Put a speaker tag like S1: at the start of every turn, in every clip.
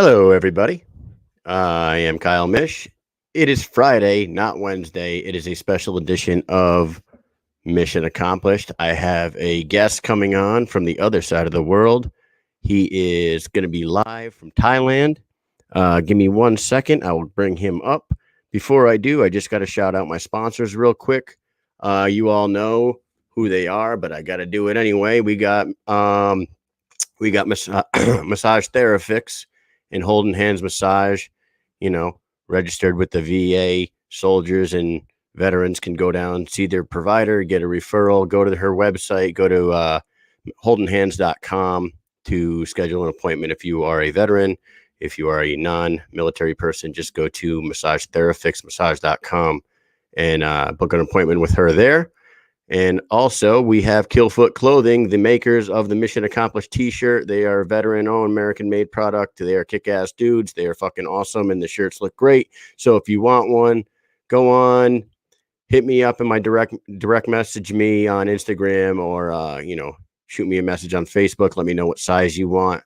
S1: Hello, everybody. I am Kyle Mish. It is Friday, not Wednesday. It is a special edition of Mish'N Accomplished. I have a guest coming on from the other side of the world. He is going to be live from Thailand. Give me 1 second. I will bring him up. Before I do, I just got to shout out my sponsors real quick. You all know who they are, but I got to do it anyway. We got Massage Therafix and Holding Hands Massage, registered with the VA. Soldiers and veterans can go down, see their provider, get a referral, go to her website, go to holdinghands.com to schedule an appointment. If you are a veteran, if you are a non-military person, just go to massagetherafixmassage.com and book an appointment with her there. And also, we have Killfoot Clothing, the makers of the Mish'N Accomplished t-shirt. They are veteran-owned, American-made product. They are kick-ass dudes. They are fucking awesome, and the shirts look great. So if you want one, go on, hit me up in my direct message me on Instagram or, shoot me a message on Facebook. Let me know what size you want,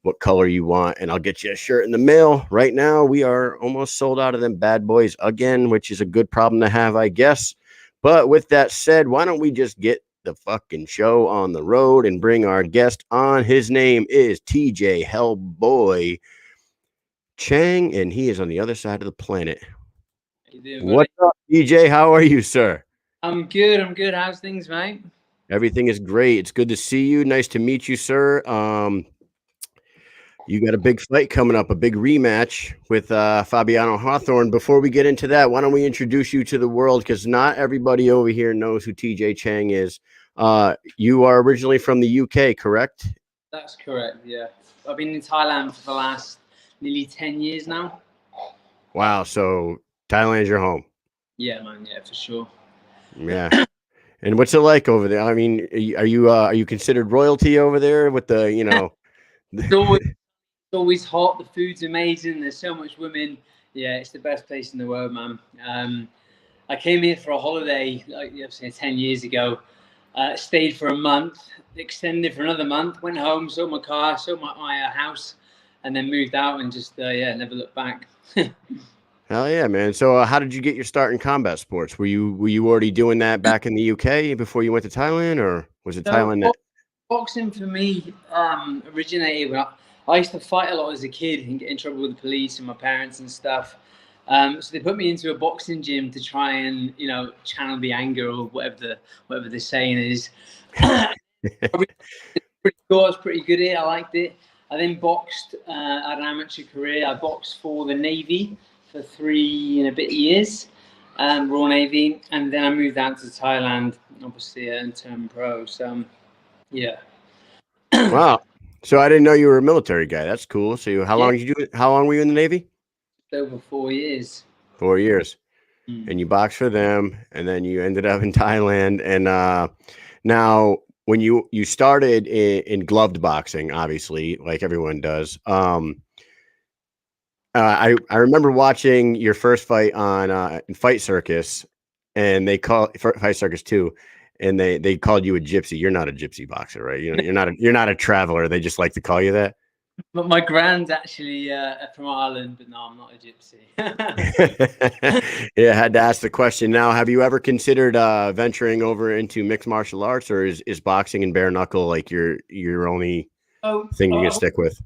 S1: what color you want, and I'll get you a shirt in the mail. Right now, we are almost sold out of them bad boys again, which is a good problem to have, I guess. But with that said, why don't we just get the fucking show on the road and bring our guest on? His name is TJ Hellboy Chang, and he is on the other side of the planet.
S2: How you doing,
S1: What's up, TJ? How are you, sir?
S2: I'm good. How's things, mate?
S1: Everything is great. It's good to see you. Nice to meet you, sir. You got a big fight coming up, a big rematch with Fabiano Hawthorne. Before we get into that, why don't we introduce you to the world? Because not everybody over here knows who TJ Chang is. You are originally from the UK, correct?
S2: That's correct, yeah. I've been in Thailand for the last nearly 10 years now.
S1: Wow, so Thailand's your home.
S2: Yeah, man, yeah, for sure.
S1: Yeah. And what's it like over there? I mean, are you considered royalty over there with the,
S2: It's always hot. The food's amazing. There's so much women. Yeah, it's the best place in the world, man. I came here for a holiday, like you say, 10 years ago. Stayed for a month, extended for another month, went home, sold my car, sold my house, and then moved out and just, never looked back.
S1: Hell yeah, man. So how did you get your start in combat sports? Were you already doing that back in the UK before you went to Thailand, or was it Thailand that...
S2: Boxing for me originated when I used to fight a lot as a kid and get in trouble with the police and my parents and stuff. So they put me into a boxing gym to try and, channel the anger or whatever the saying is. Pretty cool. I was pretty good at it. I liked it. I then boxed at an amateur career. I boxed for the Navy for 3 and a bit years, Royal Navy, and then I moved out to Thailand, obviously, and turned pro. So, yeah.
S1: Wow. So I didn't know you were a military guy. That's cool. So how long did you do it? How long were you in the Navy?
S2: Over 4 years.
S1: 4 years. And you boxed for them, and then you ended up in Thailand. And now when you started in gloved boxing, obviously, like everyone does. I remember watching your first fight on Fight Circus, and they call Fight Circus 2. And they called you a gypsy. You're not a gypsy boxer, right? You're not a traveler. They just like to call you that.
S2: But my grand's actually from Ireland, but no, I'm not a gypsy.
S1: Yeah, I had to ask the question. Now, have you ever considered venturing over into mixed martial arts, or is boxing and bare knuckle like your only thing you're gonna stick with?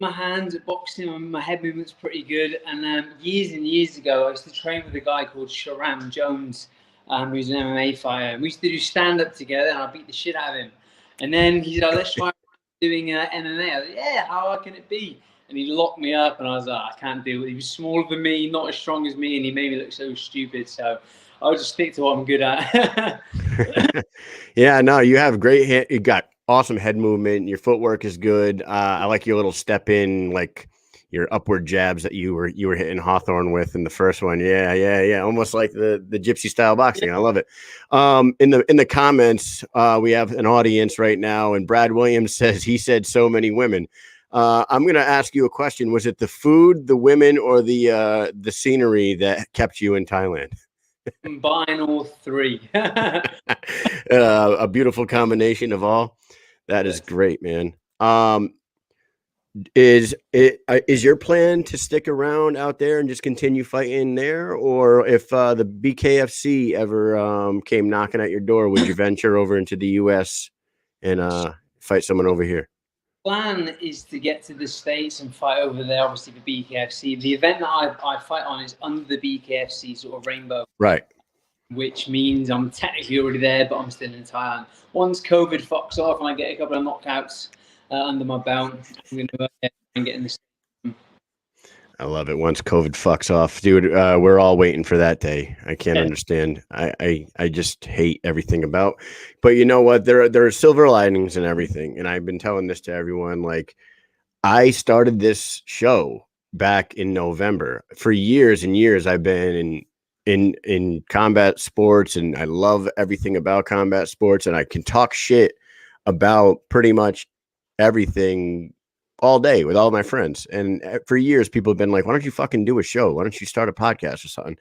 S2: My hands at boxing and my head movement's pretty good. And years and years ago, I used to train with a guy called Sharam Jones, who's an MMA fighter. And we used to do stand-up together, and I beat the shit out of him. And then he's like, let's try doing MMA. I was like, yeah, how hard can it be? And he locked me up, and I was like, I can't do it. He was smaller than me, not as strong as me, and he made me look so stupid. So I'll just stick to what I'm good at.
S1: Yeah, no, you have great you got awesome head movement. Your footwork is good. I like your little step in, like your upward jabs that you were hitting Hawthorne with in the first one. Yeah. Almost like the gypsy style boxing. I love it. In the comments, we have an audience right now, and Brad Williams says he said so many women. I'm gonna ask you a question. Was it the food, the women, or the scenery that kept you in Thailand?
S2: Combine all three.
S1: A beautiful combination of all. That is great, man. Is your plan to stick around out there and just continue fighting there, or if the BKFC ever came knocking at your door, would you venture over into the US and fight someone over here?
S2: Plan is to get to the States and fight over there, obviously for BKFC. The event that I fight on is under the BKFC sort of rainbow,
S1: Right.
S2: which means I'm technically already there, but I'm still in Thailand. Once COVID fucks off and I get a couple of knockouts under my belt, I'm going to get in the States.
S1: I love it. Once COVID fucks off, dude, we're all waiting for that day. I can't understand. I just hate everything about. But you know what? There are silver linings in everything, and I've been telling this to everyone. Like, I started this show back in November. For years and years, I've been in combat sports, and I love everything about combat sports, and I can talk shit about pretty much everything all day with all my friends. And for years, people have been like, "Why don't you fucking do a show? Why don't you start a podcast or something?"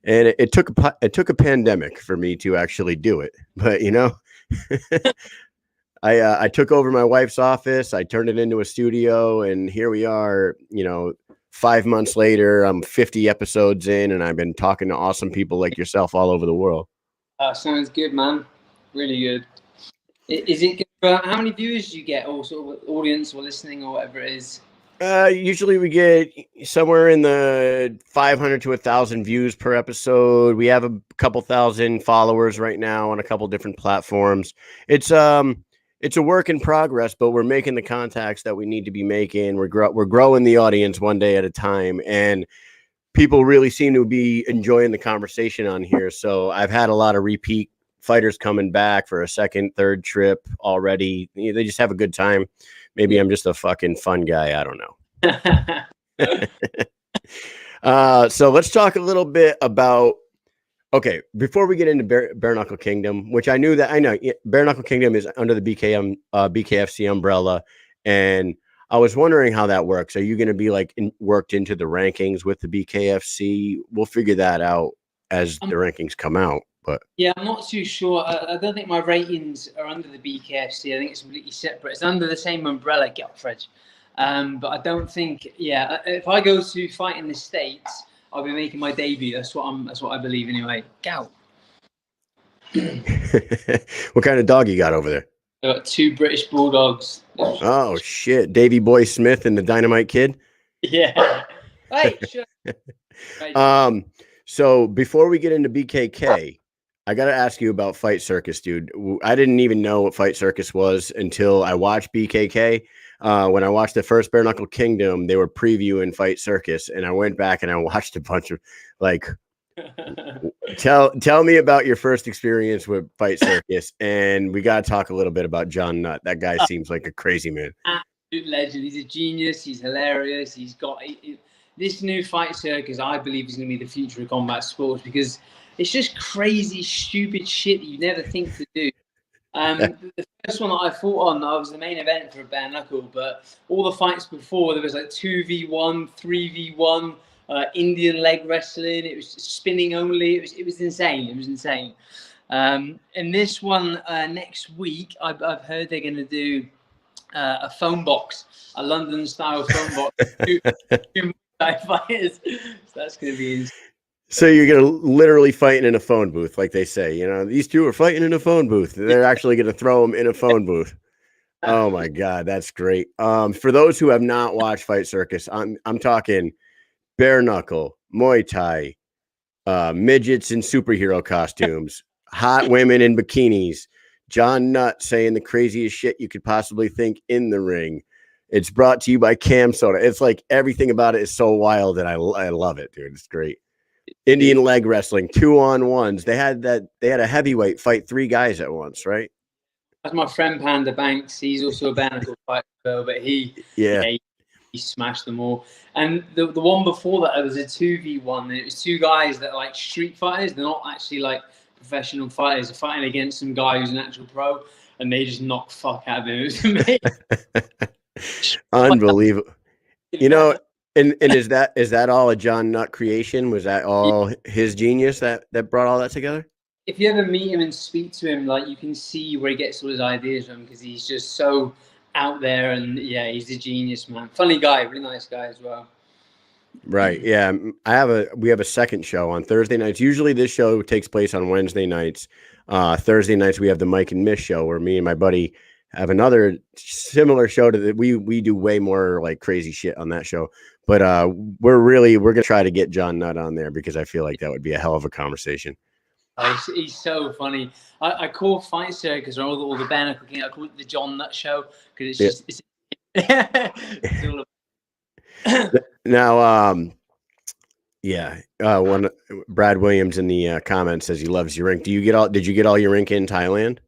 S1: And it took a pandemic for me to actually do it. But you know, I took over my wife's office. I turned it into a studio, and here we are. You know, 5 months later, I'm 50 episodes in, and I've been talking to awesome people like yourself all over the world.
S2: Sounds good, man. Really good. Is it good? How many viewers do you get, or sort of audience, or listening, or whatever it is?
S1: Usually we get somewhere in the 500 to 1,000 views per episode. We have a couple thousand followers right now on a couple different platforms. It's a work in progress, but we're making the contacts that we need to be making. We're growing the audience one day at a time, and people really seem to be enjoying the conversation on here. So I've had a lot of repeat fighters coming back for a second, third trip already. They just have a good time. Maybe I'm just a fucking fun guy. I don't know. So let's talk a little bit about, okay, before we get into Bare Knuckle Kingdom, which I know Bare Knuckle Kingdom is under the BKFC umbrella. And I was wondering how that works. Are you going to be like worked into the rankings with the BKFC? We'll figure that out as the rankings come out. But
S2: yeah, I'm not too sure. I don't think my ratings are under the BKFC. I think it's completely separate. It's under the same umbrella, get off, Fred. But I don't think. Yeah, if I go to fight in the States, I'll be making my debut. That's what I believe anyway. Go.
S1: What kind of dog you got over there?
S2: I got 2 British bulldogs.
S1: Oh shit, Davy Boy Smith and the Dynamite Kid.
S2: Yeah. Hey. Sure.
S1: So before we get into BKK, I got to ask you about Fight Circus, dude. I didn't even know what Fight Circus was until I watched BKK. When I watched the first Bare Knuckle Kingdom, they were previewing Fight Circus, and I went back and I watched a bunch of like. Tell me about your first experience with Fight Circus, and we got to talk a little bit about John Nutt. That guy seems like a crazy man.
S2: Absolute legend. He's a genius. He's hilarious. He's got this new Fight Circus. I believe is going to be the future of combat sports because it's just crazy, stupid shit that you never think to do. The first one that I fought on, I was the main event for a bare knuckle, but all the fights before, there was like 2v1, 3v1, Indian leg wrestling. It was spinning only. It was insane. It was insane. And this one next week, I've heard they're going to do a phone box, a London style phone box. Two fighters. So that's going to be insane.
S1: So you're going to literally fight in a phone booth, like they say. You know, these two are fighting in a phone booth. They're actually going to throw them in a phone booth. Oh my God, that's great. For those who have not watched Fight Circus, I'm talking bare knuckle, Muay Thai, midgets in superhero costumes, hot women in bikinis, John Nutt saying the craziest shit you could possibly think in the ring. It's brought to you by Cam Soda. It's like everything about it is so wild, and I love it, dude. It's great. Indian leg wrestling, 2-on-1s. They had a heavyweight fight 3 guys at once, right?
S2: That's my friend Panda Banks. He's also a bare knuckle fighter, but he smashed them all. And the one before that, it was a 2v1. And it was 2 guys that are like street fighters. They're not actually like professional fighters. They're fighting against some guy who's an actual pro, and they just knock fuck out of him. It was amazing.
S1: Unbelievable. You know. And is that all a John Nutt creation? Was that all his genius that brought all that together?
S2: If you ever meet him and speak to him, like you can see where he gets all his ideas from because he's just so out there, and yeah, he's a genius, man. Funny guy, really nice guy as well.
S1: Right. Yeah. We have a second show on Thursday nights. Usually this show takes place on Wednesday nights. Thursday nights we have the Mike and Mish show where me and my buddy have another similar show to that. We do way more like crazy shit on that show. But we're gonna try to get John Nutt on there because I feel like that would be a hell of a conversation.
S2: He's so funny. I call Fight Circus or all the Bare Knuckle Kingdom, I call it the John Nutt Show because it's just it's all
S1: now. One Brad Williams in the comments says he loves your rink. Did you get all your rink in Thailand?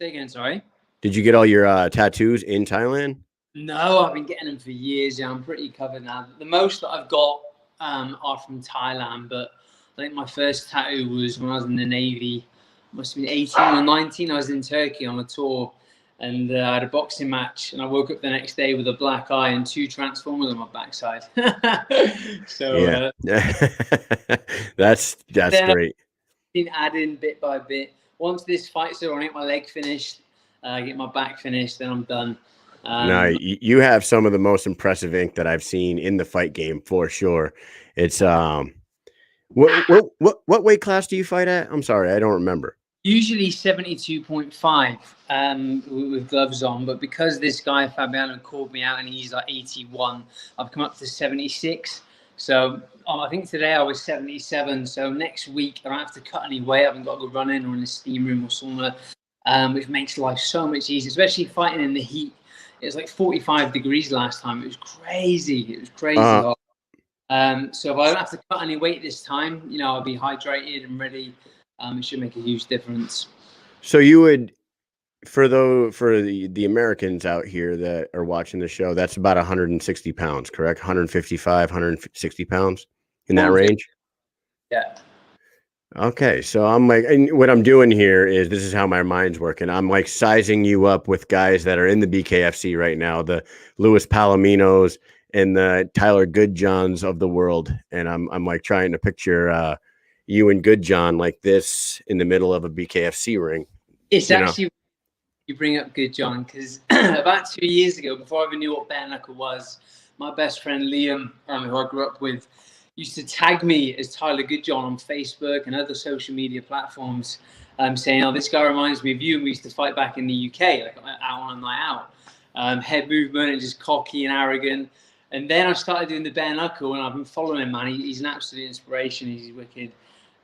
S2: Say again, sorry.
S1: Did you get all your tattoos in Thailand?
S2: No, I've been getting them for years. Yeah, I'm pretty covered now. The most that I've got are from Thailand, but I think my first tattoo was when I was in the Navy. Must have been 18 or 19. I was in Turkey on a tour, and I had a boxing match, and I woke up the next day with a black eye and 2 transformers on my backside. So
S1: yeah, that's great.
S2: Been adding bit by bit. Once this fight's over, I get my leg finished, get my back finished, then I'm done.
S1: No, you have some of the most impressive ink that I've seen in the fight game for sure. It's what weight class do you fight at? I'm sorry, I don't remember.
S2: Usually 72.5 with gloves on, but because this guy Fabiano called me out and he's like 81, I've come up to 76. So I think today I was 77. So next week I don't have to cut any weight. I haven't got to go running or in the steam room or sauna, which makes life so much easier, especially fighting in the heat. It was like 45 degrees last time. It was crazy. It was crazy hot. So if I don't have to cut any weight this time, you know, I'll be hydrated and ready. It should make a huge difference.
S1: So you would, for the Americans out here that are watching the show, that's about 160 pounds, correct? 155, 160 pounds in that range?
S2: Yeah.
S1: Okay, so I'm like, and what I'm doing here is this is how my mind's working. I'm like sizing you up with guys that are in the BKFC right now, the Louis Palominos and the Tyler Goodjohns of the world, and I'm like trying to picture you and Goodjohn like this in the middle of a BKFC ring.
S2: It's actually you bring up Goodjohn because about 2 years ago, before I even knew what bare knuckle was, my best friend Liam, who I grew up with, used to tag me as Tyler Goodjohn on Facebook and other social media platforms, saying, "Oh, this guy reminds me of you." And we used to fight back in the UK, like out on a night out, head movement and just cocky and arrogant. And then I started doing the bare knuckle, and I've been following him, man. He's an absolute inspiration. He's wicked.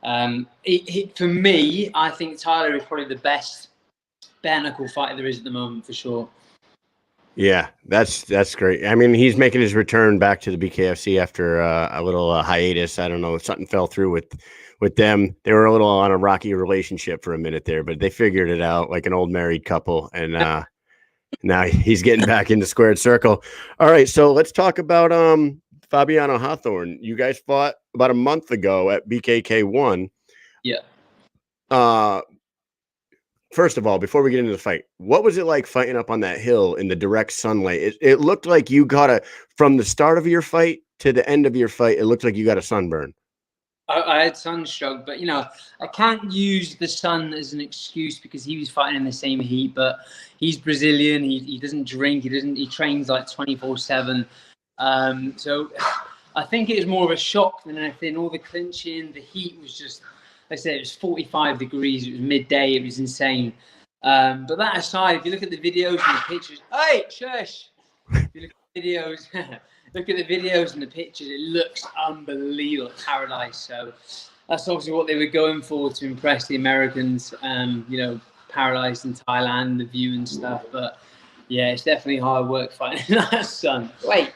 S2: For me, I think Tyler is probably the best bare knuckle fighter there is at the moment, for sure.
S1: Yeah, that's great. I mean, he's making his return back to the BKFC after a little hiatus. I don't know, something fell through with them. They were a little on a rocky relationship for a minute there, but they figured it out like an old married couple. And now he's getting back into squared circle. All right, so let's talk about Fabiano Hawthorne. You guys fought about a month ago at BKK 1.
S2: Yeah.
S1: First of all, before we get into the fight, what was it like fighting up on that hill in the direct sunlight? It looked like you got from the start of your fight to the end of your fight, it looked like you got a sunburn.
S2: I had sunstroke, but, you know, I can't use the sun as an excuse because he was fighting in the same heat, but he's Brazilian. He doesn't drink. He trains like 24/7. So I think it was more of a shock than anything. All the clinching, the heat was just, like I said, it was 45 degrees. It was midday. It was insane. But that aside, if you look at the videos and the pictures, hey, shush. If you look at the videos, look at the videos and the pictures, it looks unbelievable, paradise. So that's obviously what they were going for to impress the Americans. You know, paradise in Thailand, the view and stuff. But yeah, it's definitely hard work fighting in that sun. Wait.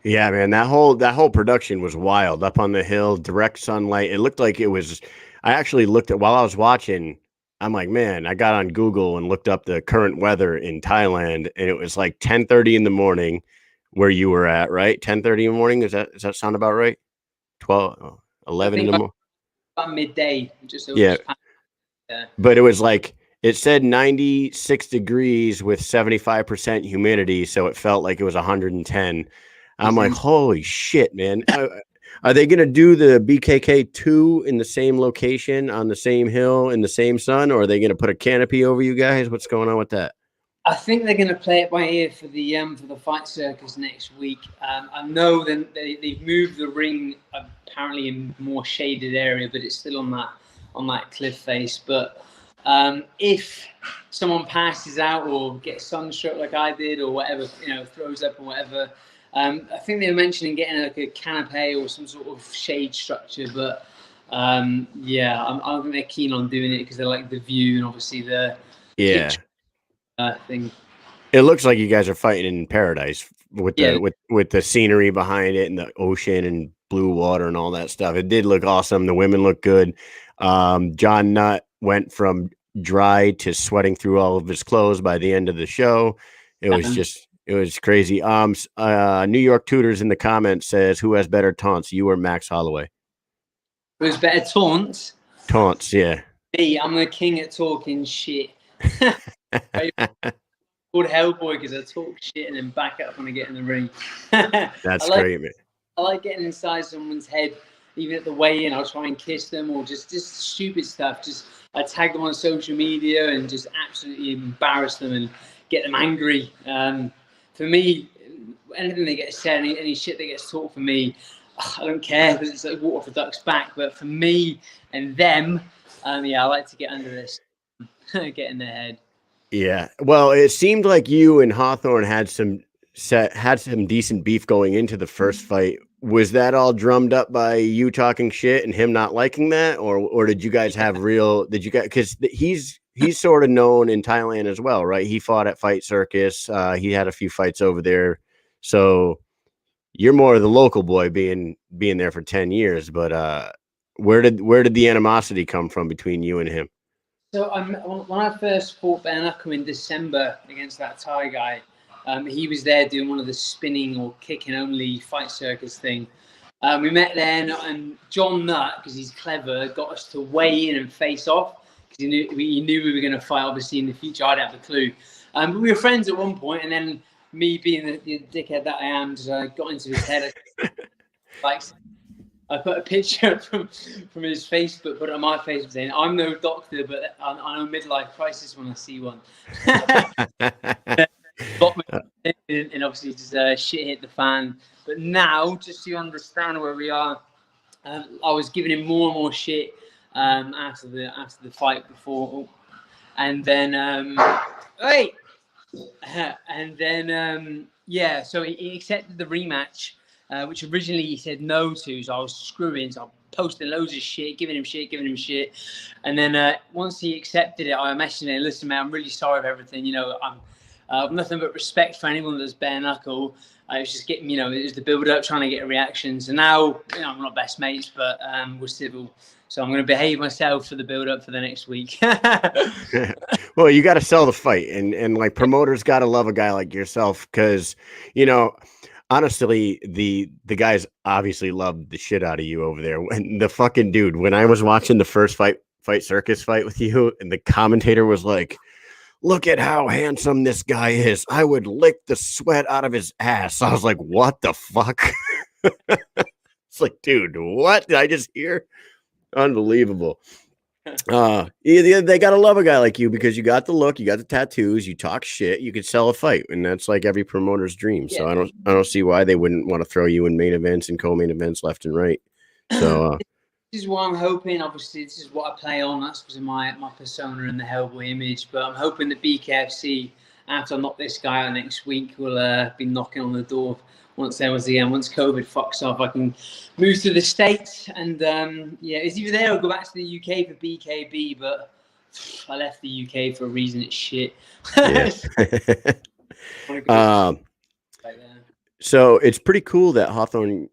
S1: Yeah, man, that whole production was wild up on the hill, direct sunlight. It looked like it was. I actually looked at while I was watching. I'm like, man, I got on Google and looked up the current weather in Thailand, and it was like 10:30 in the morning where you were at, right? 10:30 in the morning. Does that sound about right? 12, 11 in the morning.
S2: About midday, just over.
S1: Yeah. But it was like it said 96 degrees with 75% humidity, so it felt like it was 110. I'm like, holy shit, man. Are they going to do the BKK 2 in the same location, on the same hill, in the same sun, or are they going to put a canopy over you guys? What's going on with that?
S2: I think they're going to play it by ear for the fight circus next week. I know they've moved the ring apparently in more shaded area, but it's still on that cliff face. But if someone passes out or gets sunstruck like I did, or whatever, throws up or whatever, I think they were mentioning getting like a canopy or some sort of shade structure. But yeah, I don't think they're keen on doing it because they like the view and obviously the picture. Thing.
S1: It looks like you guys are fighting in paradise with the scenery behind it and the ocean and blue water and all that stuff. It did look awesome. The women look good. John Nutt went from dry to sweating through all of his clothes by the end of the show. It was crazy. New York Tutors in the comments says, who has better taunts, you or Max Holloway?
S2: Who's better taunts?
S1: Taunts, yeah.
S2: Me, I'm the king at talking shit. Called Hellboy because I talk shit and then back up when I get in the ring.
S1: That's great, man.
S2: I like getting inside someone's head, even at the weigh-in. I'll try and kiss them or just stupid stuff. Just I tag them on social media and just absolutely embarrass them and get them angry. For me, anything that gets said, any shit that gets talked for me, I don't care because it's like water off a duck's back. But for me and them, yeah, I like to get under this, get in their head.
S1: Yeah. Well, it seemed like you and Hawthorne had some decent beef going into the first fight. Was that all drummed up by you talking shit and him not liking that, or did you guys have because he's sort of known in Thailand as well, right? He fought at Fight Circus. He had a few fights over there. So you're more of the local boy being there for 10 years, but where did the animosity come from between you and him?
S2: So when I first fought Bare Knuckle in December against that Thai guy, he was there doing one of the spinning or kicking only Fight Circus thing. We met there, and John Nutt, because he's clever, got us to weigh in and face off because he knew we were going to fight. Obviously, in the future, I didn't have a clue. But we were friends at one point, and then me, being the dickhead that I am, just got into his head. I put a picture from his Facebook, put it on my Facebook saying, I'm no doctor, but I know midlife crisis when I see one. And obviously just shit hit the fan. But now, just so you understand where we are, I was giving him more and more shit after the fight before. And then, yeah, so he accepted the rematch. Which originally he said no to, so I was screwing. So I posted loads of shit, giving him shit. And then once he accepted it, I messaged him, listen, man, I'm really sorry for everything. I'm nothing but respect for anyone that's bare knuckle. I was just getting, it was the build up, trying to get a reaction. So now, I'm not best mates, but we're civil. So I'm going to behave myself for the build up for the next week.
S1: Well, you got to sell the fight, and like promoters got to love a guy like yourself because, honestly, the guys obviously loved the shit out of you over there. When the fucking dude, when I was watching the first Fight Circus fight with you, and the commentator was like, look at how handsome this guy is. I would lick the sweat out of his ass. I was like, what the fuck? It's like, dude, what did I just hear? Unbelievable. They gotta love a guy like you because you got the look, you got the tattoos, you talk shit, you could sell a fight, and that's like every promoter's dream. So I don't see why they wouldn't want to throw you in main events and co-main events left and right. So
S2: this is what I'm hoping. Obviously, this is what I play on. That's because of my persona and the Hellboy image. But I'm hoping that BKFC, after I knock this guy out next week, will be knocking on the door. Once COVID fucks off, I can move to the States and it's either there or go back to the UK for BKB, but I left the UK for a reason. It's shit.
S1: So it's pretty cool that Hawthorne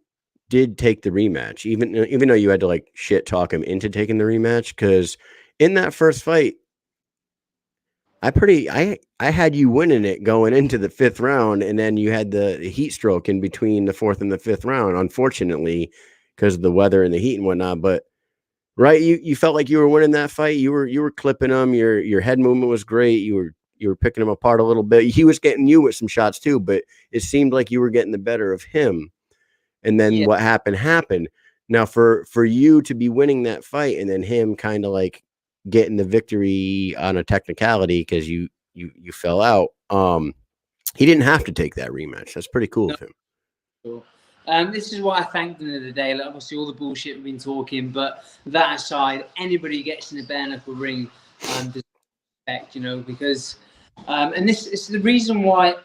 S1: did take the rematch, even though you had to like shit talk him into taking the rematch, because in that first fight, I had you winning it going into the 5th round, and then you had the heat stroke in between the 4th and the 5th round, unfortunately, because of the weather and the heat and whatnot. But right, you felt like you were winning that fight. You were clipping him. Your head movement was great. You were picking him apart a little bit. He was getting you with some shots too, but it seemed like you were getting the better of him. And then what happened. Now for you to be winning that fight and then him kind of like getting the victory on a technicality because you you fell out. He didn't have to take that rematch. That's pretty cool of him.
S2: Sure. This is why I thanked them the other day. Like, obviously, all the bullshit we've been talking, but that aside, anybody who gets in a bare knuckle ring deserves respect, you know, because and this is the reason why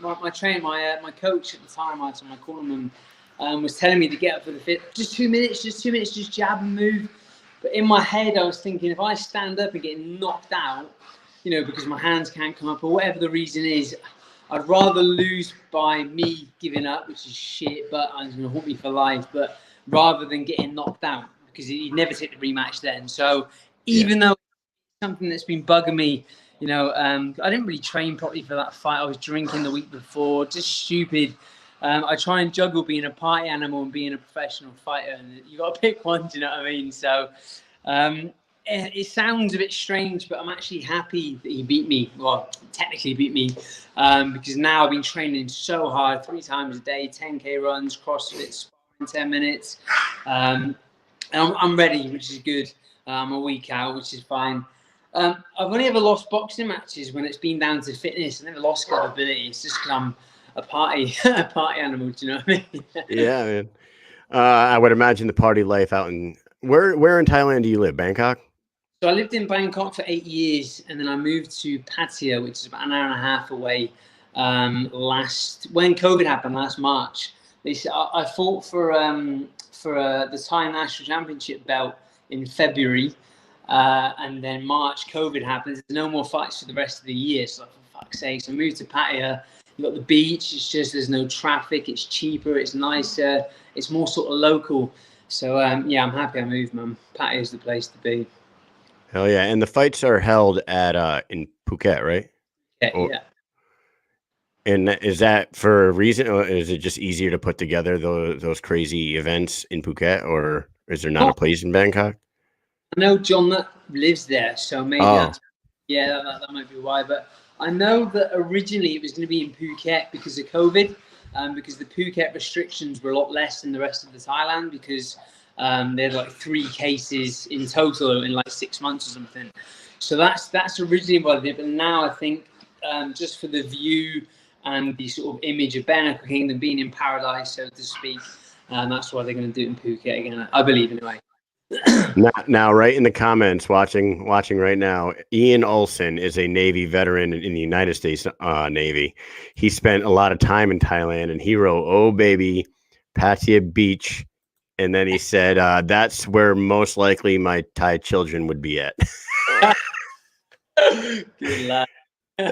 S2: my trainer, my coach at the time, my cornerman, was telling me to get up for the fit. Just 2 minutes, just jab and move. But in my head, I was thinking, if I stand up and get knocked out, you know, because my hands can't come up or whatever the reason is, I'd rather lose by me giving up, which is shit, but I'm going to haunt me for life. But rather than getting knocked out, because he'd never take the rematch then. So even though it's something that's been bugging me, you know, I didn't really train properly for that fight. I was drinking the week before, just stupid. I try and juggle being a party animal and being a professional fighter, and you got to pick one. Do you know what I mean? So it sounds a bit strange, but I'm actually happy that he beat me. Well, technically beat me, because now I've been training so hard, 3 times a day, 10K runs, CrossFit, in 10 minutes, and I'm ready, which is good. I'm a week out, which is fine. I've only ever lost boxing matches when it's been down to fitness. I never lost ability. It's just because I'm a party animal. Do you know what I mean?
S1: Yeah, man. I would imagine the party life out in where in Thailand do you live? Bangkok?
S2: So I lived in Bangkok for 8 years, and then I moved to Pattaya, which is about an hour and a half away. When COVID happened last March, I fought for the Thai National Championship belt in February, and then March COVID happened. There's no more fights for the rest of the year. So for fuck's sake, so I moved to Pattaya. You got the beach. It's just there's no traffic. It's cheaper. It's nicer. It's more sort of local. So yeah, I'm happy I moved, man. Pattaya is the place to be.
S1: Hell yeah! And the fights are held at in Phuket, right?
S2: Yeah.
S1: And is that for a reason, or is it just easier to put together those crazy events in Phuket, or is there not a place in Bangkok?
S2: I know John that lives there, so maybe that might be why. But I know that originally it was going to be in Phuket because of COVID, because the Phuket restrictions were a lot less than the rest of the Thailand, because they had like 3 cases in total in like 6 months or something. So that's originally what I did. But now I think just for the view and the sort of image of Bare Knuckle Kingdom being in paradise, so to speak, that's why they're going to do it in Phuket again. I believe anyway.
S1: Now, right in the comments, watching right now, Ian Olson is a Navy veteran in the United States Navy. He spent a lot of time in Thailand, and he wrote, "Oh baby, Pattaya Beach," and then he said, "That's where most likely my Thai children would be at."
S2: Good lad.
S1: And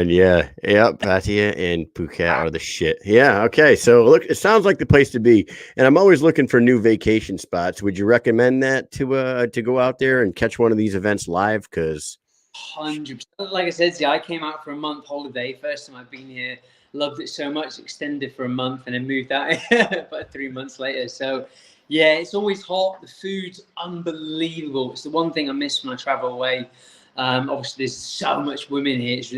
S1: Pattaya and Phuket are the shit. Yeah, okay. So look, it sounds like the place to be. And I'm always looking for new vacation spots. Would you recommend that to go out there and catch one of these events live? Because
S2: 100%. Like I said, I came out for a month holiday. First time I've been here, loved it so much, extended for a month, and then moved out about 3 months later. So yeah, it's always hot. The food's unbelievable. It's the one thing I miss when I travel away. Obviously, there's so much women here. It's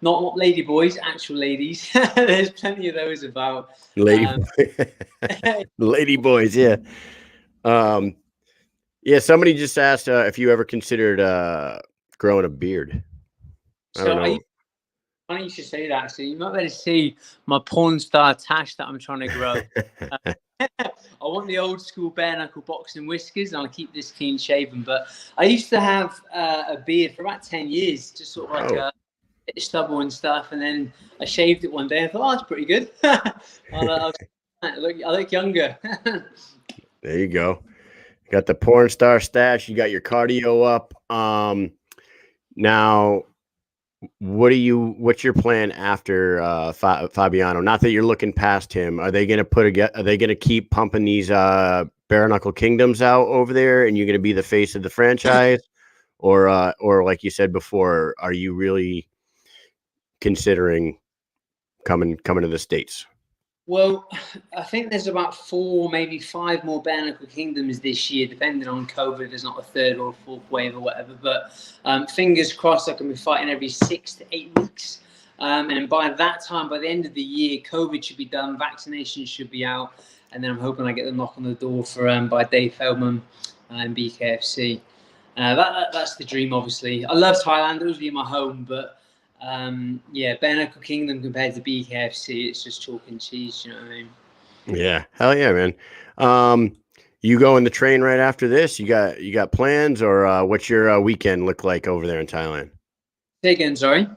S2: not lady boys, actual ladies. There's plenty of those about.
S1: Lady boys, yeah. Yeah, somebody just asked if you ever considered growing a beard. I don't know.
S2: Funny you should say that. So you might better see my porn star tash that I'm trying to grow. I want the old school bare knuckle boxing whiskers, and I'll keep this clean shaven. But I used to have a beard for about 10 years, just sort of like a bit of stubble and stuff. And then I shaved it one day and thought, oh, that's pretty good. I look younger.
S1: There you go. You got the porn star stash. You got your cardio up. Now, what's your plan after Fabiano? Not that you're looking past him. Are they going to keep pumping these bare knuckle kingdoms out over there, and you're going to be the face of the franchise, or like you said before, are you really considering coming to the States?
S2: Well, I think there's about 4, maybe 5 more Bare Knuckle Kingdoms this year, depending on COVID. There's not a 3rd or 4th wave or whatever. But fingers crossed, I can be fighting every 6 to 8 weeks. And by that time, by the end of the year, COVID should be done, vaccinations should be out, and then I'm hoping I get the knock on the door for by Dave Feldman and BKFC. That's the dream, obviously. I love Thailand. It was my home, but yeah, Bare Knuckle Kingdom compared to BKFC, it's just chalk and cheese. You know what I mean?
S1: Yeah, hell yeah, man. You go in the train right after this? You got plans, or what's your weekend look like over there in Thailand?
S2: Say again, sorry.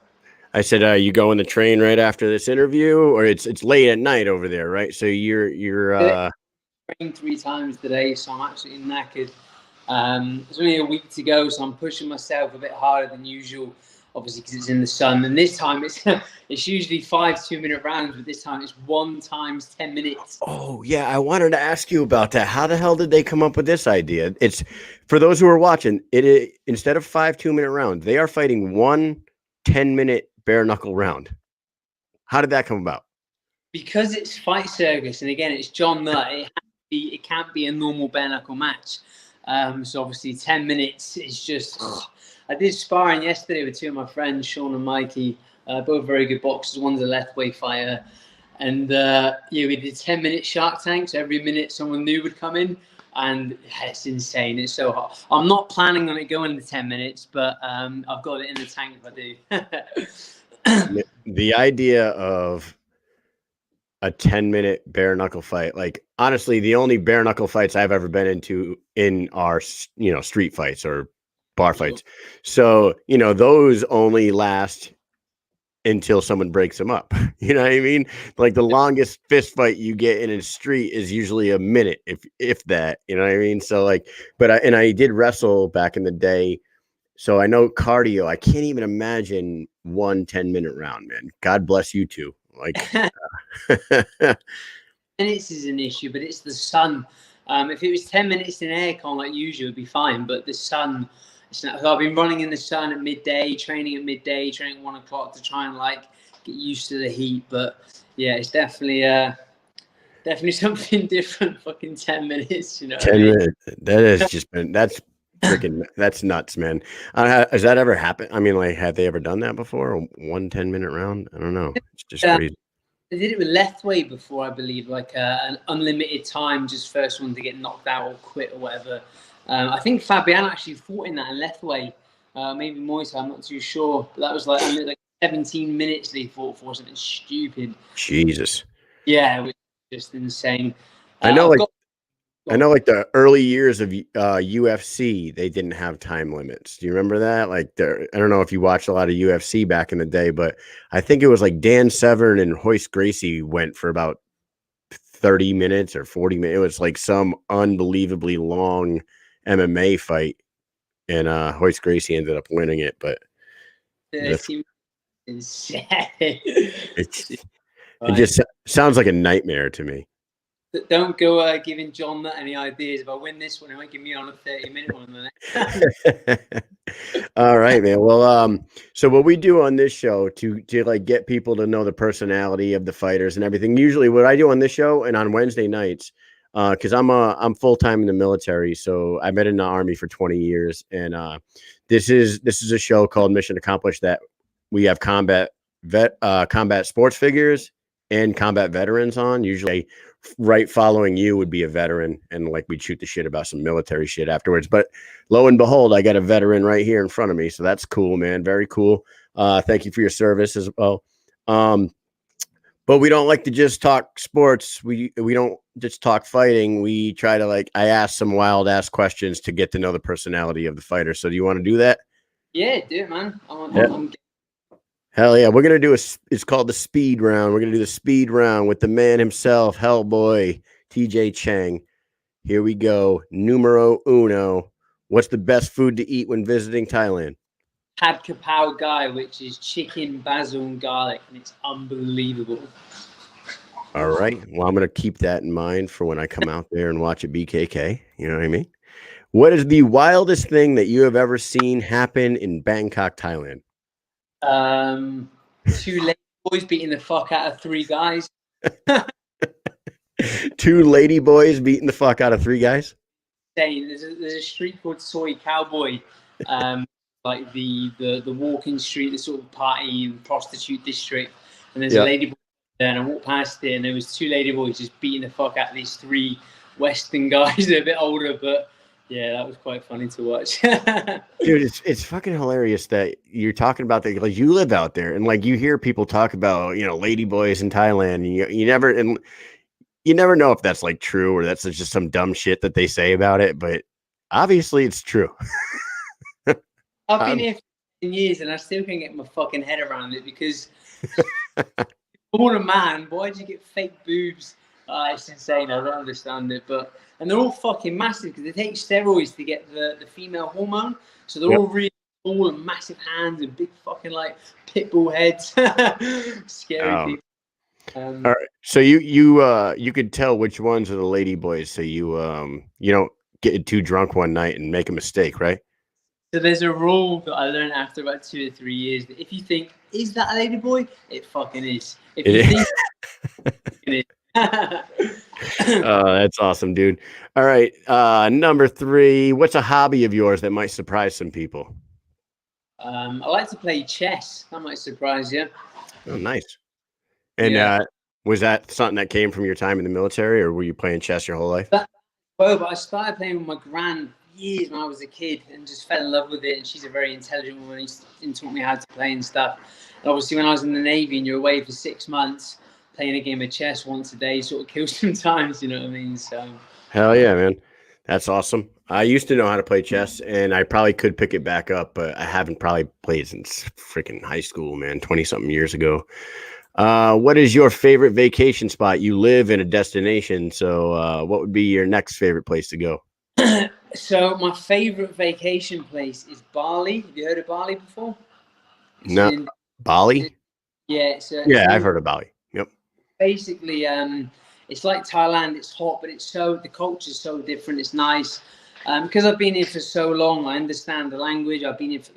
S1: I said, you go in the train right after this interview, or it's late at night over there, right? So you're
S2: Trained 3 times today, so I'm absolutely knackered. It's only a week to go, so I'm pushing myself a bit harder than usual, obviously because it's in the sun. And this time it's usually 5 2-minute rounds, but this time it's 1 times 10 minutes.
S1: Oh yeah, I wanted to ask you about that. How the hell did they come up with this idea? It's for those who are watching. Instead of 5 2-minute rounds, they are fighting 1 10-minute bare knuckle round. How did that come about?
S2: Because it's Fight Circus, and again, it's John Nutt. It can't be a normal bare knuckle match. So obviously 10 minutes is just. I did sparring yesterday with 2 of my friends, Sean and Mikey, both very good boxers. One's a left-weight fighter, and yeah, we did 10-minute Shark Tank. So every minute someone new would come in, and it's insane. It's so hot. I'm not planning on it going to 10 minutes, but I've got it in the tank if I do.
S1: The idea of a 10-minute bare knuckle fight, like honestly, the only bare knuckle fights I've ever been into are street fights or bar fights. So those only last until someone breaks them up. You know what I mean? Like the longest fist fight you get in a street is usually a minute, if that. You know what I mean? So like, but I did wrestle back in the day, so I know cardio. I can't even imagine 1 10-minute round, man. God bless you two. Like,
S2: minutes is an issue, but it's the sun. If it was 10 minutes in aircon like usual, it'd be fine. But the sun, it's not. So I've been running in the sun at midday, training at 1 o'clock to try and like get used to the heat. But yeah, it's definitely something different. Fucking 10 minutes,
S1: 10 minutes. That has just been that's nuts, man. Has that ever happened? I mean, like, have they ever done that before? 1 10-minute round? I don't know. It's just crazy.
S2: They did it with Lethway before, I believe, like an unlimited time, just first one to get knocked out or quit or whatever. I think Fabiano actually fought in that in Lethway, maybe Moise, I'm not too sure. But that was like 17 minutes they fought for, something stupid.
S1: Jesus.
S2: Yeah, it was just insane.
S1: I know like the early years of UFC, they didn't have time limits. Do you remember that? Like, I don't know if you watched a lot of UFC back in the day, but I think it was like Dan Severn and Royce Gracie went for about 30 minutes or 40 minutes. It was like some unbelievably long MMA fight, and Royce Gracie ended up winning it. But it just sounds like a nightmare to me.
S2: Don't go giving John that any ideas. If I win this one, he might give me on a 30-minute one the next.
S1: All right, man. Well, so what we do on this show to like get people to know the personality of the fighters and everything. Usually, what I do on this show and on Wednesday nights, because I'm full time in the military, so I've been in the Army for 20 years, and this is a show called Mish'N Accomplished that we have combat sports figures and combat veterans on. Usually, right following you would be a veteran, and like we'd shoot the shit about some military shit afterwards. But lo and behold, I got a veteran right here in front of me, so that's cool, man. Very cool. Thank you for your service as well. But we don't like to just talk sports. We don't just talk fighting. We try to I ask some wild ass questions to get to know the personality of the fighter. So do you want to do that?
S2: Yeah, do it, man.
S1: Hell yeah. We're going to do it's called the speed round. We're going to do the speed round with the man himself, Hellboy, TJ Chang. Here we go. Numero uno. What's the best food to eat when visiting Thailand?
S2: Pad Kapow Guy, which is chicken, basil, and garlic, and it's unbelievable.
S1: All right. Well, I'm going to keep that in mind for when I come out there and watch a BKK. You know what I mean? What is the wildest thing that you have ever seen happen in Bangkok, Thailand?
S2: 2 lady boys beating the fuck out of 3 guys.
S1: 2 lady boys beating the fuck out of 3 guys?
S2: There's a street called Soy Cowboy, like the walking street, the sort of party and prostitute district. And there's a lady boy there, and I walked past it, and there was 2 lady boys just beating the fuck out of these 3 Western guys. They're a bit older, but Yeah, that was quite funny to watch.
S1: Dude, it's fucking hilarious that you're talking about that. Like, you live out there, and like you hear people talk about, lady boys in Thailand, and you never know if that's like true or that's just some dumb shit that they say about it, but obviously it's true.
S2: I've been here for 10 years and I still can't get my fucking head around it because born a man, why did you get fake boobs? It's insane. I don't understand it, and they're all fucking massive because they take steroids to get the female hormone, so they're all really tall and massive hands and big fucking like pit bull heads. Scary people.
S1: All right, so you could tell which ones are the lady boys, so you don't get too drunk one night and make a mistake, right?
S2: So there's a rule that I learned after about 2 or 3 years that if you think, is that a lady boy? It fucking is. If you think it is.
S1: That's awesome, dude. All right. Number 3, what's a hobby of yours that might surprise some people?
S2: I like to play chess. That might surprise you.
S1: Oh, nice. And was that something that came from your time in the military, or were you playing chess your whole life?
S2: But I started playing with my gran years when I was a kid and just fell in love with it. And she's a very intelligent woman and taught me how to play and stuff. And obviously, when I was in the Navy and you're away for 6 months, playing a game of chess once a day sort of kills sometimes, you know what I mean? So
S1: hell yeah, man. That's awesome. I used to know how to play chess, and I probably could pick it back up, but I haven't probably played since freaking high school, man, 20-something years ago. What is your favorite vacation spot? You live in a destination, so what would be your next favorite place to go?
S2: So my favorite vacation place is Bali. Have you heard of Bali before?
S1: No, Bali?
S2: Yeah.
S1: Yeah, I've heard of Bali. Yep.
S2: Basically, it's like Thailand. It's hot, but the culture is so different. It's nice. Because I've been here for so long, I understand the language. I've been here for,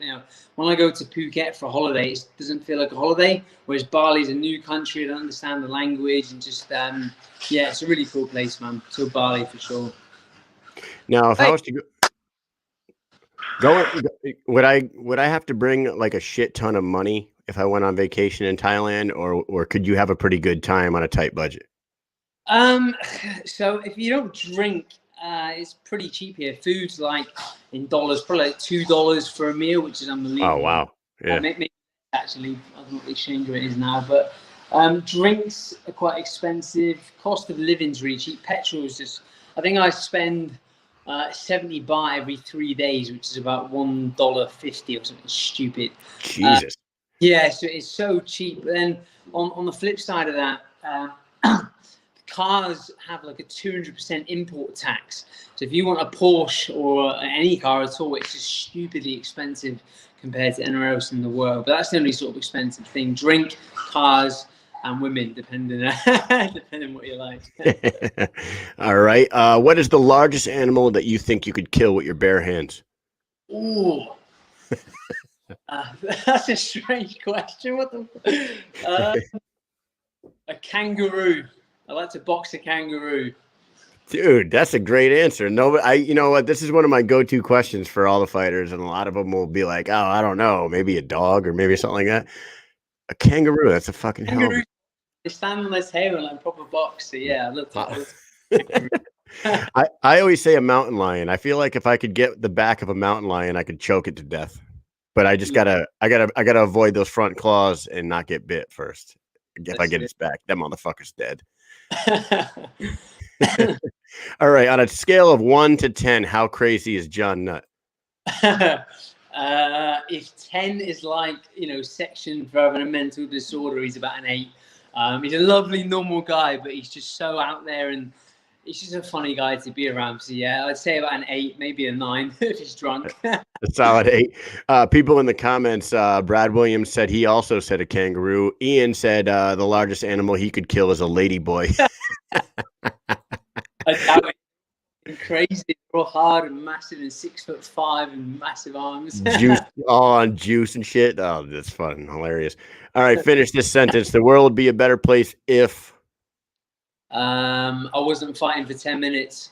S2: when I go to Phuket for a holiday, it doesn't feel like a holiday. Whereas Bali's a new country, I don't understand the language, and just it's a really cool place, man. So Bali for sure.
S1: Now, if I was to go, would I have to bring like a shit ton of money if I went on vacation in Thailand, or could you have a pretty good time on a tight budget?
S2: So if you don't drink, it's pretty cheap here. Food's like in dollars, probably like $2 for a meal, which is unbelievable.
S1: Oh wow! Yeah.
S2: Maybe actually, I don't know what the exchange rate is now, but drinks are quite expensive. Cost of living's really cheap. Petrol is just. I think I spend 70 baht every 3 days, which is about $1.50 or something stupid.
S1: Jesus.
S2: Yeah, so it's so cheap. But then on the flip side of that. Cars have like a 200% import tax. So if you want a Porsche or any car at all, it's just stupidly expensive compared to anywhere else in the world. But that's the only sort of expensive thing. Drink, cars, and women, depending what you like.
S1: All right. What is the largest animal that you think you could kill with your bare hands?
S2: Ooh. That's a strange question. What the? A kangaroo. I like to box a kangaroo.
S1: Dude, that's a great answer. No, you know what? This is one of my go-to questions for all the fighters, and a lot of them will be like, "Oh, I don't know, maybe a dog or maybe something like that." A kangaroo, that's a fucking hell.
S2: They stand on their tail and like proper box. So yeah, I love that.
S1: I always say a mountain lion. I feel like if I could get the back of a mountain lion, I could choke it to death. But I just gotta avoid those front claws and not get bit first. If I get its back, that motherfucker's dead. All right. On a scale of 1 to 10, how crazy is John Nutt?
S2: If 10 is like, section for having a mental disorder, he's about an 8. He's a lovely, normal guy, but he's just so out there and he's just a funny guy to be around. So yeah, I'd say about an 8, maybe a 9 if he's drunk.
S1: A solid 8. People in the comments, Brad Williams said he also said a kangaroo. Ian said the largest animal he could kill is a ladyboy.
S2: I doubt it. Crazy, real hard and massive and 6'5" and massive arms.
S1: Juice, all on juice and shit. Oh, that's fun, hilarious. All right, finish this sentence. The world would be a better place if
S2: I wasn't fighting for 10 minutes.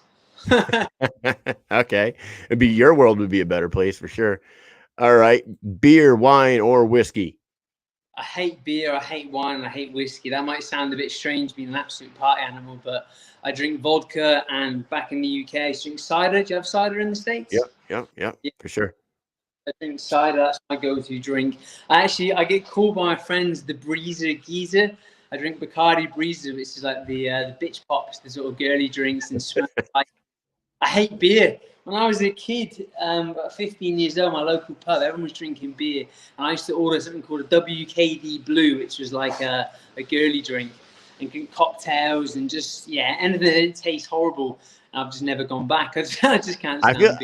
S1: Okay, your world would be a better place for sure. All right, beer, wine, or whiskey?
S2: I hate beer, I hate wine, and I hate whiskey. That might sound a bit strange being an absolute party animal, but I drink vodka, and back in the UK, I drink cider. Do you have cider in the States?
S1: Yeah, for sure.
S2: I drink cider. That's my go-to drink. I get called by my friends the Breezer Geezer. I drink Bacardi Breezer, which is like the bitch pops, the sort of girly drinks and smells like. I hate beer. When I was a kid, about 15 years old, my local pub, everyone was drinking beer. And I used to order something called a WKD Blue, which was like a girly drink. And drink cocktails and just, anything that didn't taste horrible. I've just never gone back. I just can't stand beer.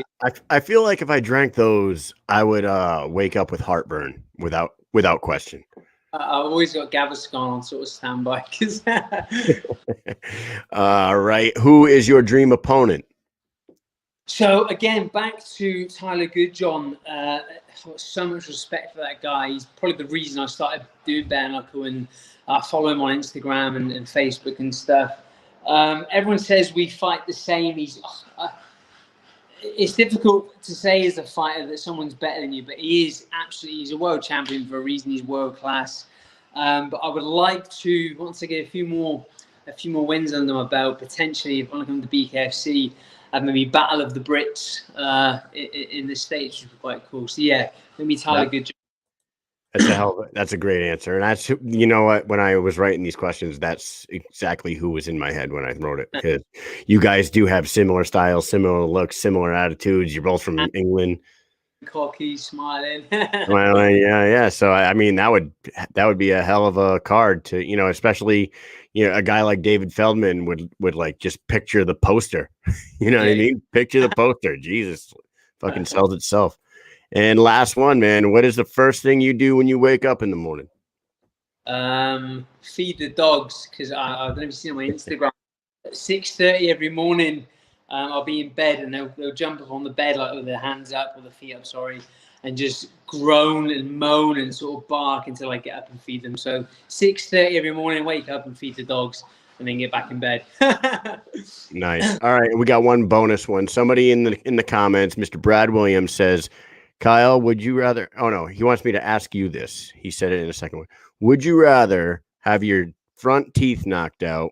S1: I feel like if I drank those, I would wake up with heartburn without question.
S2: I've always got Gaviscon on sort of standby.
S1: All right. Who is your dream opponent?
S2: So again, back to Tyler Goodjohn. I've got so much respect for that guy. He's probably the reason I started doing Bare Knuckle and follow him on Instagram and Facebook and stuff. Everyone says we fight the same. It's difficult to say as a fighter that someone's better than you, but he's a world champion for a reason. He's world class. But I would like to, once I get a few more wins under my belt, potentially when I come to BKFC, have maybe Battle of the Brits in the States, which would be quite cool. So maybe Tyler Goodjohn.
S1: That's a great answer. And that's, you know what, when I was writing these questions, that's exactly who was in my head when I wrote it, because you guys do have similar styles, similar looks, similar attitudes. You're both from England.
S2: Cocky, smiling.
S1: Well, yeah. So I mean, that would be a hell of a card to, especially, a guy like David Feldman would like just picture the poster. You know what I mean? Picture the poster. Jesus, fucking sells itself. And last one, man, what is the first thing you do when you wake up in the morning?
S2: Feed the dogs, because I don't know if you've seen on my Instagram. At 6:30 every morning, I'll be in bed and they'll jump up on the bed like with their hands up or the feet up, and just groan and moan and sort of bark until I get up and feed them. So 6:30 every morning, wake up and feed the dogs, and then get back in bed.
S1: Nice. All right, we got one bonus one. Somebody in the comments, Mr. Brad Williams says, Kyle, would you rather? Oh no, he wants me to ask you this. He said it in a second one. Would you rather have your front teeth knocked out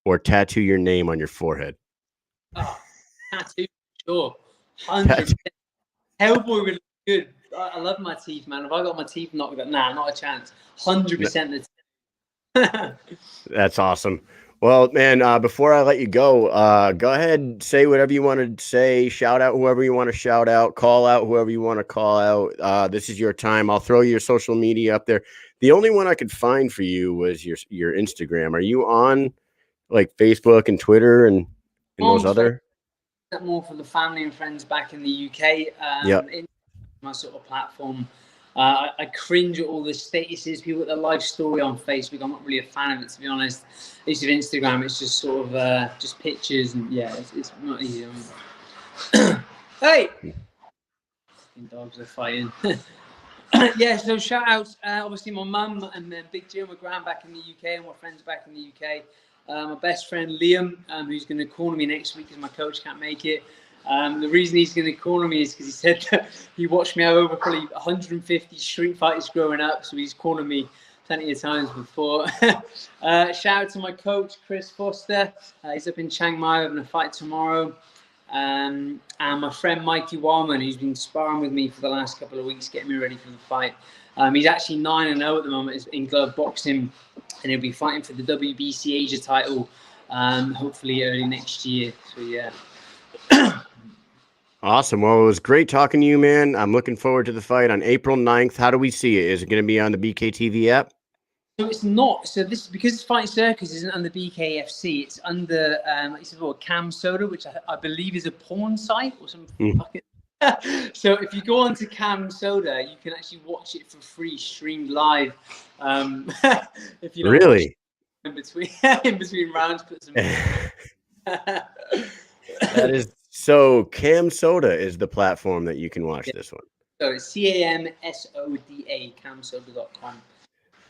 S1: or tattoo your name on your forehead?
S2: Oh, tattoo, sure. 100%. Hellboy would look good. I love my teeth, man. If I got my teeth knocked out, not a chance. 100%.
S1: That's awesome. Well, man, before I let you go ahead, say whatever you want to say, shout out whoever you want to shout out, call out whoever you want to call out. This is your time. I'll throw your social media up there. The only one I could find for you was your Instagram. Are you on like Facebook and Twitter and those other?
S2: More for the family and friends back in the UK. In my sort of platform. I cringe at all the statuses, people with their life story on Facebook. I'm not really a fan of it, to be honest. At least with Instagram, it's just sort of just pictures, and it's not easy. Hey, dogs are fighting. So shout out, obviously my mum and then Big Jim, my gran back in the UK, and my friends back in the UK. My best friend Liam, who's going to corner me next week because my coach can't make it. The reason he's going to corner me is because he said that he watched me over probably 150 street fights growing up, so he's cornered me plenty of times before. Shout out to my coach, Chris Foster. He's up in Chang having a fight tomorrow. And my friend Mikey Wildman, who's been sparring with me for the last couple of weeks, getting me ready for the fight. He's actually 9-0 at the moment in glove boxing, and he'll be fighting for the WBC Asia title, hopefully early next year. So
S1: Awesome. Well, it was great talking to you, man. I'm looking forward to the fight on April 9th. How do we see it? Is it going to be on the BKTV app?
S2: So it's not. So this, because Fight Circus isn't under BKFC, it's under Cam Soda, which I believe is a porn site or something. So if you go onto Cam Soda, you can actually watch it for free, streamed live. If you
S1: really
S2: in between rounds, put some.
S1: That is so. Cam Soda is the platform that you can watch this one.
S2: So it's CAMSODA, camsoda.com.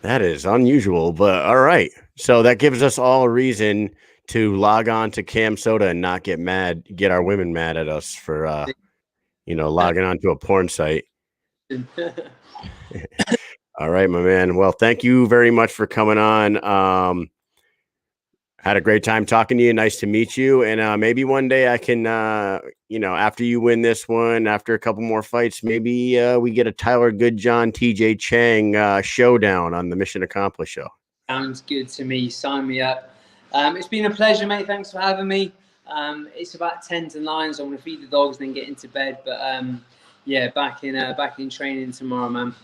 S1: That is unusual, but all right. So that gives us all a reason to log on to Cam Soda and not get our women mad at us for, logging on to a porn site. All right, my man. Well, thank you very much for coming on. Had a great time talking to you. Nice to meet you. And maybe one day I can, after you win this one, after a couple more fights, maybe we get a Tyler Goodjohn, TJ Chang showdown on the Mish'N Accomplished show.
S2: Sounds good to me. Sign me up. It's been a pleasure, mate. Thanks for having me. It's about 10 to 9, so I'm going to feed the dogs and then get into bed. But yeah, back in training tomorrow, man.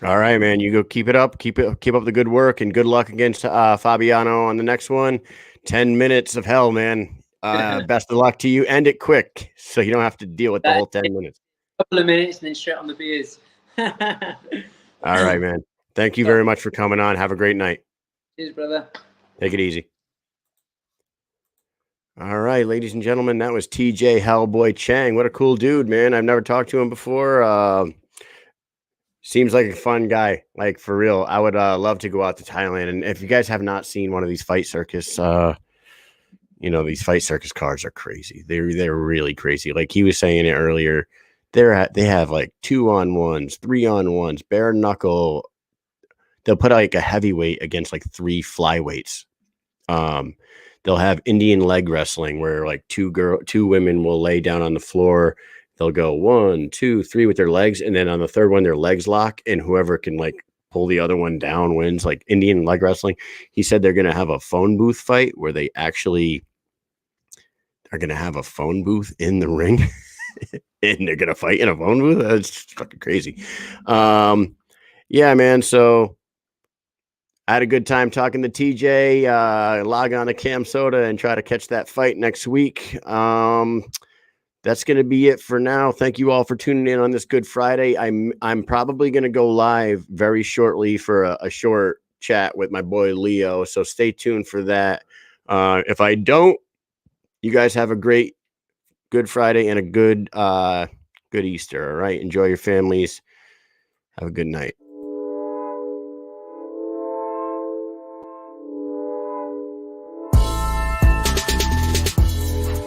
S1: All right, man. You go keep it up. Keep up the good work, and good luck against Fabiano on the next one. 10 minutes of hell, man. Best of luck to you. End it quick so you don't have to deal with the whole 10 minutes.
S2: A couple of minutes and then straight on the beers.
S1: All right, man. Thank you very much for coming on. Have a great night.
S2: Cheers, brother.
S1: Take it easy. All right, ladies and gentlemen, that was TJ Hellboy Chang. What a cool dude, man. I've never talked to him before. Seems like a fun guy, like for real. I would love to go out to Thailand. And if you guys have not seen one of these fight circus, these fight circus cards are crazy. They're really crazy. Like he was saying it earlier, they have like 2-on-1s, 3-on-1s, bare knuckle. They'll put like a heavyweight against like 3 flyweights. They'll have Indian leg wrestling where like two women will lay down on the floor. They'll go 1, 2, 3 with their legs. And then on the third one, their legs lock, and whoever can like pull the other one down wins. Like Indian leg wrestling. He said they're going to have a phone booth fight where they actually are going to have a phone booth in the ring and they're going to fight in a phone booth. That's fucking crazy. Yeah, man. So I had a good time talking to TJ. Log on to Cam Soda and try to catch that fight next week. That's going to be it for now. Thank you all for tuning in on this Good Friday. I'm probably going to go live very shortly for a short chat with my boy Leo. So stay tuned for that. If I don't, you guys have a great Good Friday and a good Easter. All right. Enjoy your families. Have a good night.